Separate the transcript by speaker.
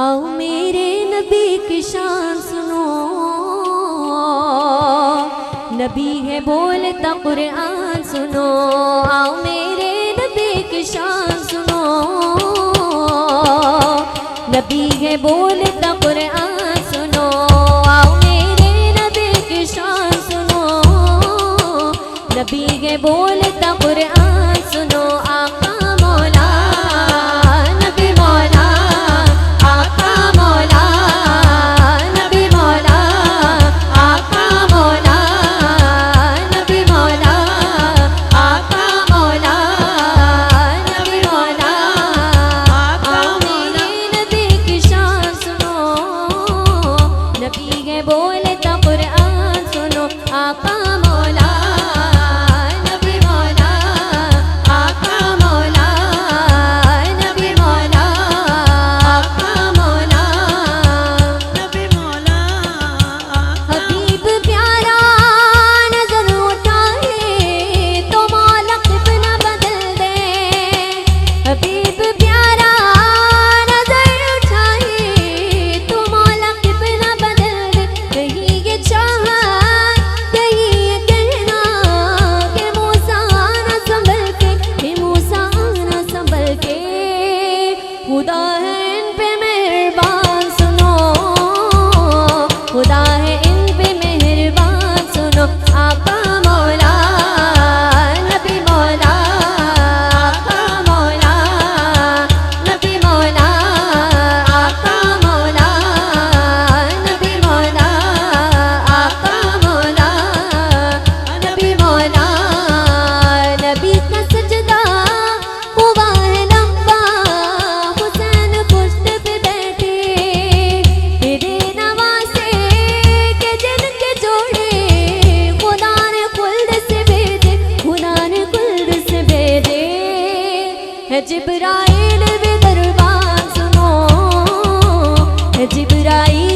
Speaker 1: आओ मेरे नबी की शान सुनो, नबी है बोलता कुरान सुनो। आओ मेरे नबी की शान सुनो, नबी है बोलता कुरान सुनो। आओ मेरे नबी की शान सुनो, नबी है बोलता कुरान सुनो। आका मौला नबी मौला, आका मौला नबी मौला, आका मौला नबी मौला, आका मौला नबी मौला। आओ मेरे नबी की शान सुनो, नबी है बोलता कुरान सुनो। आका मौला नबी मौला, आका मौला नबी मौला, आका मौला
Speaker 2: नबी मौला।
Speaker 1: हबीब प्यारा नजर उठाए तो मौला कितना बदल दे। हबीब प्यारा नजर उठाए तो मौला कितना बदल दे। कहीं ये चाहत कहीं ये कहना कि मूसा आना संभल के, कि मूसा आना संभल के। खुदा है इन पे मेहरबान सुनो, खुदा है इन पे मेहरबान सुनो। आका मौला नबी मौला, आका मौला नबी मौला, आका मौला नबी मौला, आका मौला नबी मौला। नबी का सजदा हुआ है लंबा, हुसैन पुश्त पे बैठे। तेरे नवासे के जिनके जोड़े खुदा ने खुल्द से भेजे, खुदा ने खुल्द से भेजे। है जिब्राइल भी दरबार सुनो, है जिब्राइल